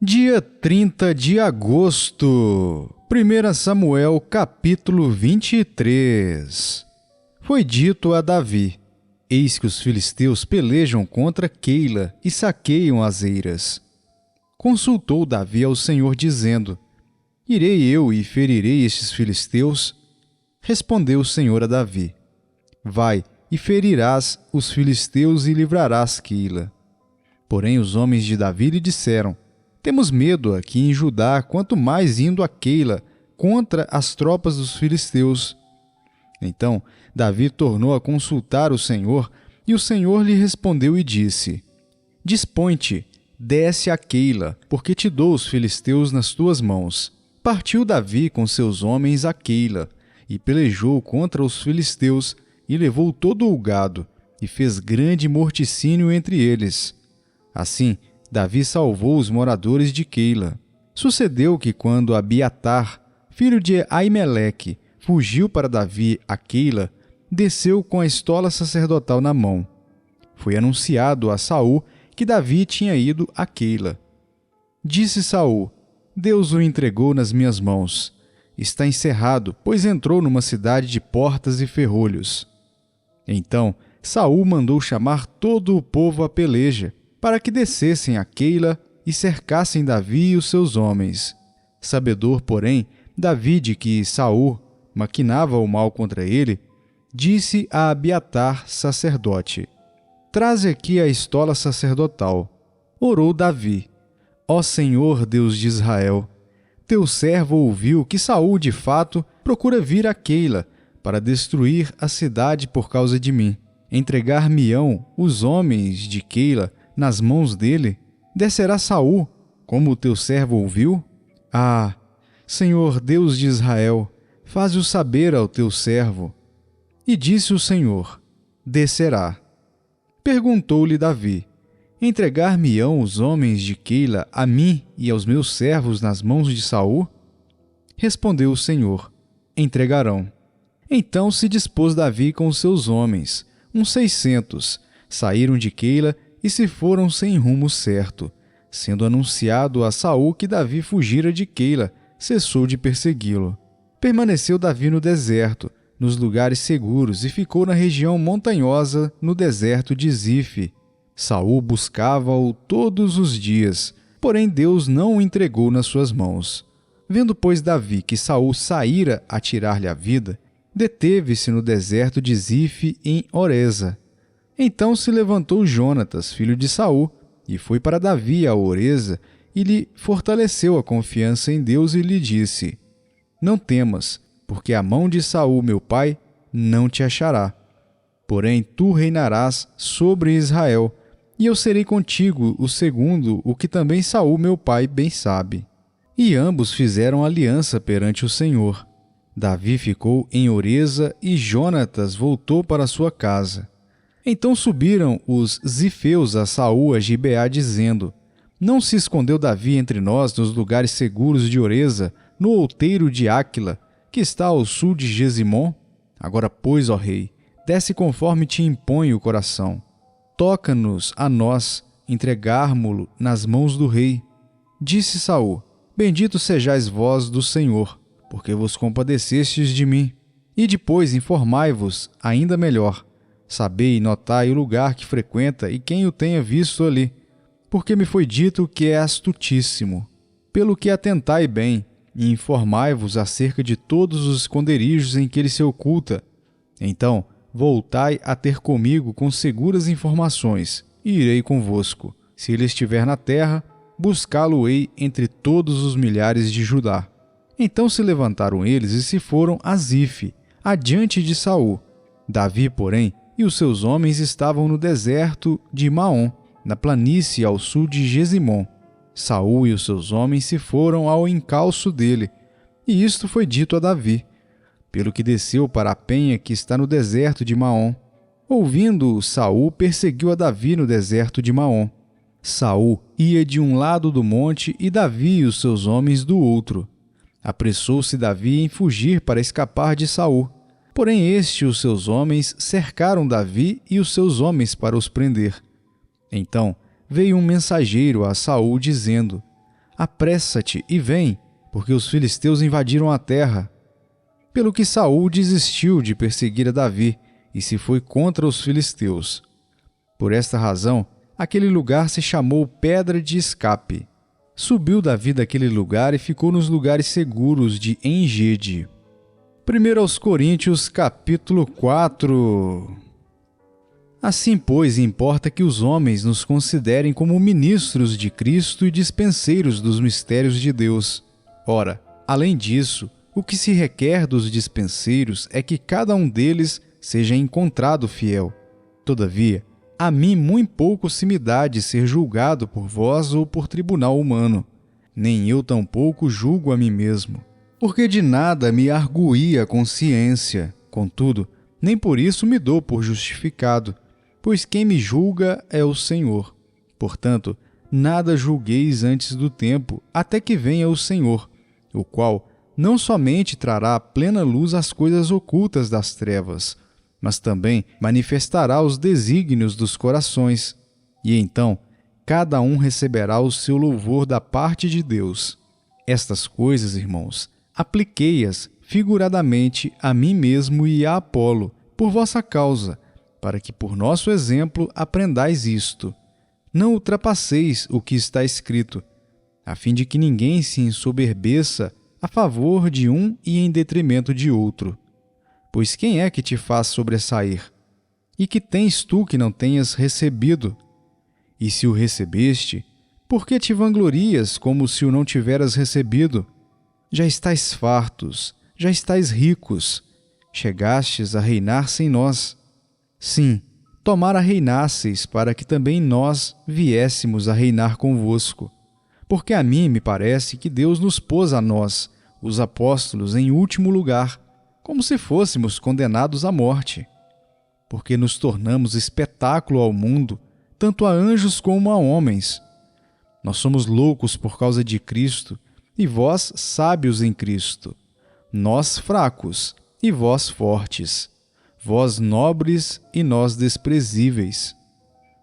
Dia 30 de agosto, 1 Samuel, capítulo 23. Foi dito a Davi: Eis que os filisteus pelejam contra Keila e saqueiam as eiras. Consultou Davi ao Senhor, dizendo: Irei eu e ferirei estes filisteus? Respondeu o Senhor a Davi: Vai e ferirás os filisteus e livrarás Keila. Porém os homens de Davi lhe disseram: Temos medo aqui em Judá, quanto mais indo a Keila contra as tropas dos filisteus. Então Davi tornou a consultar o Senhor, e o Senhor lhe respondeu e disse: Dispõe-te, desce a Keila, porque te dou os filisteus nas tuas mãos. Partiu Davi com seus homens a Keila, e pelejou contra os filisteus, e levou todo o gado, e fez grande morticínio entre eles. Assim, Davi salvou os moradores de Keila. Sucedeu que quando Abiatar, filho de Aimeleque, fugiu para Davi a Keila, desceu com a estola sacerdotal na mão. Foi anunciado a Saul que Davi tinha ido a Keila. Disse Saul: Deus o entregou nas minhas mãos. Está encerrado, pois entrou numa cidade de portas e ferrolhos. Então Saul mandou chamar todo o povo à peleja, para que descessem a Keila e cercassem Davi e os seus homens. Sabedor, porém, Davi de que Saul maquinava o mal contra ele, disse a Abiatar, sacerdote: Traze aqui a estola sacerdotal. Orou Davi: Ó Senhor, Deus de Israel, teu servo ouviu que Saul, de fato, procura vir a Keila para destruir a cidade por causa de mim. Entregar-me-ão os homens de Keila nas mãos dele? Descerá Saul, como o teu servo ouviu? Ah, Senhor Deus de Israel, faze-o saber ao teu servo. E disse o Senhor: Descerá. Perguntou-lhe Davi: Entregar-me-ão os homens de Keila a mim e aos meus servos nas mãos de Saul? Respondeu o Senhor: Entregarão. Então se dispôs Davi com os seus homens, uns 600, saíram de Keila e se foram sem rumo certo. Sendo anunciado a Saul que Davi fugira de Keila, cessou de persegui-lo. Permaneceu Davi no deserto, nos lugares seguros, e ficou na região montanhosa, no deserto de Zife. Saul buscava-o todos os dias, porém Deus não o entregou nas suas mãos. Vendo, pois, Davi que Saul saíra a tirar-lhe a vida, deteve-se no deserto de Zife, em Oreza. Então se levantou Jonatas, filho de Saul, e foi para Davi a Oreza, e lhe fortaleceu a confiança em Deus, e lhe disse: Não temas, porque a mão de Saul, meu pai, não te achará. Porém tu reinarás sobre Israel, e eu serei contigo o segundo, o que também Saul, meu pai, bem sabe. E ambos fizeram aliança perante o Senhor. Davi ficou em Oreza, e Jonatas voltou para sua casa. Então subiram os zifeus a Saul a Gibeá, dizendo: Não se escondeu Davi entre nós nos lugares seguros de Oreza, no outeiro de Áquila, que está ao sul de Gesimom? Agora, pois, ó rei, desce conforme te impõe o coração. Toca-nos a nós entregarmo-lo nas mãos do rei. Disse Saul: Bendito sejais vós do Senhor, porque vos compadecestes de mim. E depois informai-vos ainda melhor. Sabei e notai o lugar que frequenta e quem o tenha visto ali, porque me foi dito que é astutíssimo. Pelo que atentai bem e informai-vos acerca de todos os esconderijos em que ele se oculta. Então voltai a ter comigo com seguras informações, e irei convosco. Se ele estiver na terra, buscá-lo-ei entre todos os milhares de Judá. Então se levantaram eles e se foram a Zife, adiante de Saul. Davi, porém, e os seus homens estavam no deserto de Maom, na planície ao sul de Gesimom. Saul e os seus homens se foram ao encalço dele, e isto foi dito a Davi, pelo que desceu para a penha que está no deserto de Maom. Ouvindo-o, Saul perseguiu a Davi no deserto de Maom. Saul ia de um lado do monte e Davi e os seus homens do outro. Apressou-se Davi em fugir para escapar de Saul. Porém este e os seus homens cercaram Davi e os seus homens para os prender. Então veio um mensageiro a Saul dizendo: apressa-te e vem, porque os filisteus invadiram a terra. Pelo que Saul desistiu de perseguir a Davi e se foi contra os filisteus. Por esta razão, aquele lugar se chamou Pedra de Escape. Subiu Davi daquele lugar e ficou nos lugares seguros de En-Gedi. 1 aos Coríntios, capítulo 4. Assim, pois, importa que os homens nos considerem como ministros de Cristo e dispenseiros dos mistérios de Deus. Ora, além disso, o que se requer dos dispenseiros é que cada um deles seja encontrado fiel. Todavia, a mim muito pouco se me dá de ser julgado por vós ou por tribunal humano. Nem eu tampouco julgo a mim mesmo, porque de nada me arguí a consciência. Contudo, nem por isso me dou por justificado, pois quem me julga é o Senhor. Portanto, nada julgueis antes do tempo, até que venha o Senhor, o qual não somente trará à plena luz as coisas ocultas das trevas, mas também manifestará os desígnios dos corações, e então cada um receberá o seu louvor da parte de Deus. Estas coisas, irmãos, apliquei-as figuradamente a mim mesmo e a Apolo, por vossa causa, para que por nosso exemplo aprendais isto. Não ultrapasseis o que está escrito, a fim de que ninguém se ensoberbeça a favor de um e em detrimento de outro. Pois quem é que te faz sobressair? E que tens tu que não tenhas recebido? E se o recebeste, por que te vanglorias como se o não tiveras recebido? Já estais fartos, já estais ricos, chegastes a reinar sem nós. Sim, tomara reinasseis para que também nós viéssemos a reinar convosco. Porque a mim me parece que Deus nos pôs a nós, os apóstolos, em último lugar, como se fôssemos condenados à morte. Porque nos tornamos espetáculo ao mundo, tanto a anjos como a homens. Nós somos loucos por causa de Cristo, e vós sábios em Cristo. Nós fracos, e vós fortes. Vós nobres e nós desprezíveis.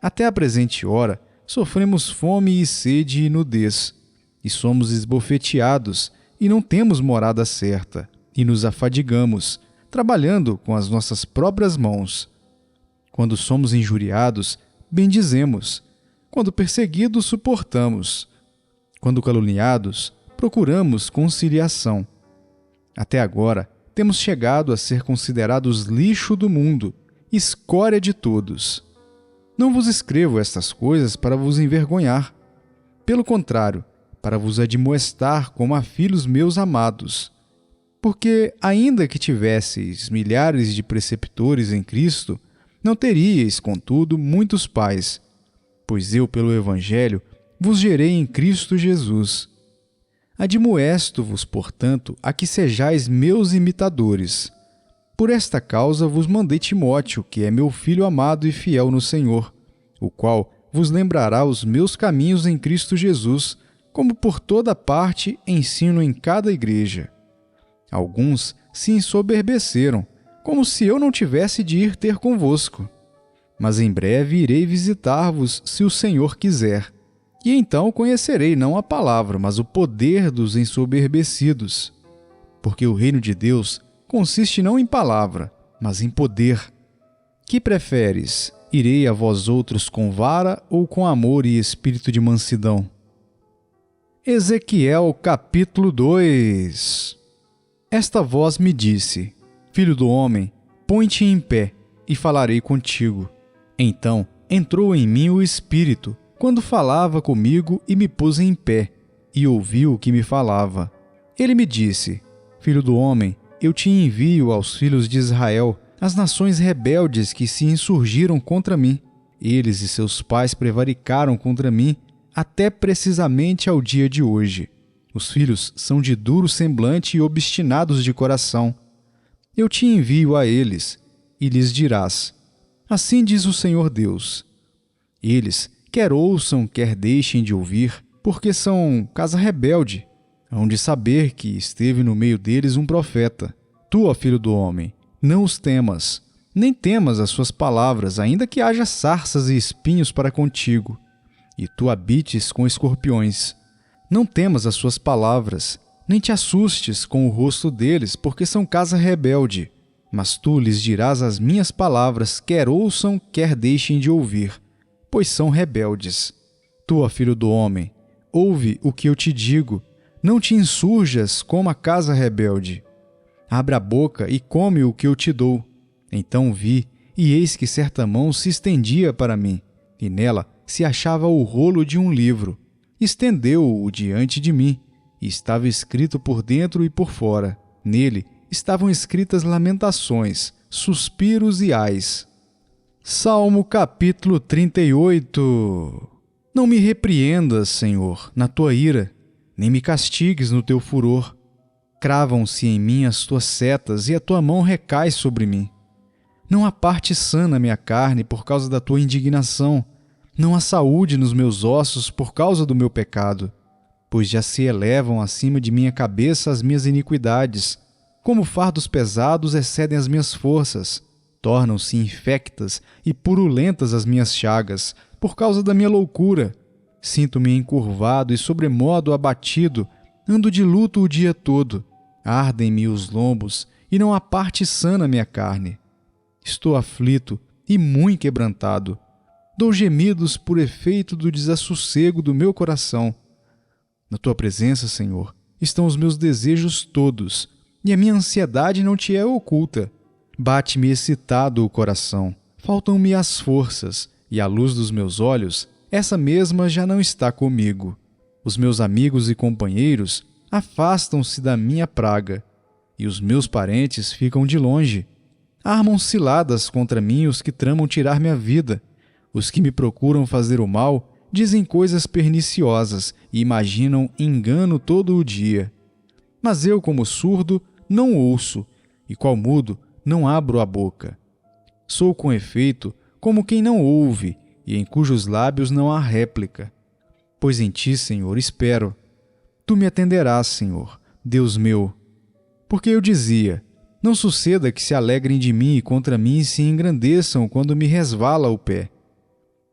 Até a presente hora, sofremos fome e sede e nudez, e somos esbofeteados, e não temos morada certa, e nos afadigamos, trabalhando com as nossas próprias mãos. Quando somos injuriados, bendizemos. Quando perseguidos, suportamos. Quando caluniados, procuramos conciliação. Até agora, temos chegado a ser considerados lixo do mundo, escória de todos. Não vos escrevo estas coisas para vos envergonhar. Pelo contrário, para vos admoestar como a filhos meus amados. Porque, ainda que tivesseis milhares de preceptores em Cristo, não teríeis, contudo, muitos pais, pois eu, pelo Evangelho, vos gerei em Cristo Jesus. Admoesto-vos, portanto, a que sejais meus imitadores. Por esta causa vos mandei Timóteo, que é meu filho amado e fiel no Senhor, o qual vos lembrará os meus caminhos em Cristo Jesus, como por toda parte ensino em cada igreja. Alguns se ensoberbeceram, como se eu não tivesse de ir ter convosco. Mas em breve irei visitar-vos, se o Senhor quiser. E então conhecerei não a palavra, mas o poder dos ensoberbecidos. Porque o reino de Deus consiste não em palavra, mas em poder. Que preferes? Irei a vós outros com vara ou com amor e espírito de mansidão? Ezequiel capítulo 2. Esta voz me disse: Filho do homem, põe-te em pé, e falarei contigo. Então entrou em mim o Espírito, quando falava comigo, e me pus em pé, e ouvi o que me falava. Ele me disse: Filho do homem, eu te envio aos filhos de Israel, as nações rebeldes que se insurgiram contra mim. Eles e seus pais prevaricaram contra mim, até precisamente ao dia de hoje. Os filhos são de duro semblante e obstinados de coração. Eu te envio a eles, e lhes dirás: Assim diz o Senhor Deus. Eles, quer ouçam, quer deixem de ouvir, porque são casa rebelde. Hão de saber que esteve no meio deles um profeta. Tu, ó filho do homem, não os temas, nem temas as suas palavras, ainda que haja sarças e espinhos para contigo, e tu habites com escorpiões. Não temas as suas palavras, nem te assustes com o rosto deles, porque são casa rebelde. Mas tu lhes dirás as minhas palavras, quer ouçam, quer deixem de ouvir, pois são rebeldes. Tu, ó filho do homem, ouve o que eu te digo, não te insurjas como a casa rebelde. Abra a boca e come o que eu te dou. Então vi, e eis que certa mão se estendia para mim, e nela se achava o rolo de um livro. Estendeu-o diante de mim, e estava escrito por dentro e por fora. Nele estavam escritas lamentações, suspiros e ais. Salmo capítulo 38. Não me repreendas, Senhor, na tua ira, nem me castigues no teu furor. Cravam-se em mim as tuas setas e a tua mão recai sobre mim. Não há parte sã na minha carne por causa da tua indignação, não há saúde nos meus ossos por causa do meu pecado, pois já se elevam acima de minha cabeça as minhas iniquidades, como fardos pesados excedem as minhas forças, tornam-se infectas e purulentas as minhas chagas, por causa da minha loucura. Sinto-me encurvado e sobremodo abatido, ando de luto o dia todo, ardem-me os lombos e não há parte sã na minha carne. Estou aflito e muito quebrantado. Dou gemidos por efeito do desassossego do meu coração. Na tua presença, Senhor, estão os meus desejos todos, e a minha ansiedade não te é oculta. Bate-me excitado o coração, faltam-me as forças, e à luz dos meus olhos, essa mesma já não está comigo. Os meus amigos e companheiros afastam-se da minha praga, e os meus parentes ficam de longe. Armam ciladas contra mim os que tramam tirar minha vida. Os que me procuram fazer o mal dizem coisas perniciosas e imaginam engano todo o dia. Mas eu, como surdo, não ouço, e qual mudo, não abro a boca. Sou, com efeito, como quem não ouve, e em cujos lábios não há réplica. Pois em ti, Senhor, espero. Tu me atenderás, Senhor, Deus meu. Porque eu dizia, não suceda que se alegrem de mim e contra mim se engrandeçam quando me resvala o pé.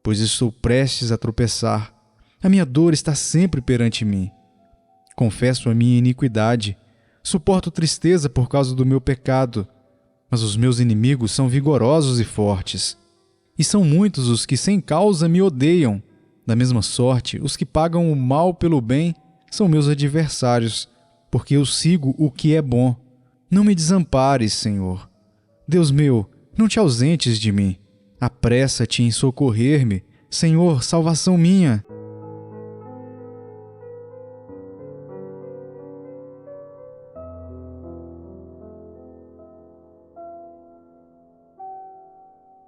Pois estou prestes a tropeçar. A minha dor está sempre perante mim. Confesso a minha iniquidade. Suporto tristeza por causa do meu pecado. Mas os meus inimigos são vigorosos e fortes. E são muitos os que sem causa me odeiam. Da mesma sorte, os que pagam o mal pelo bem são meus adversários, porque eu sigo o que é bom. Não me desampares, Senhor. Deus meu, não te ausentes de mim. Apressa-te em socorrer-me, Senhor, salvação minha.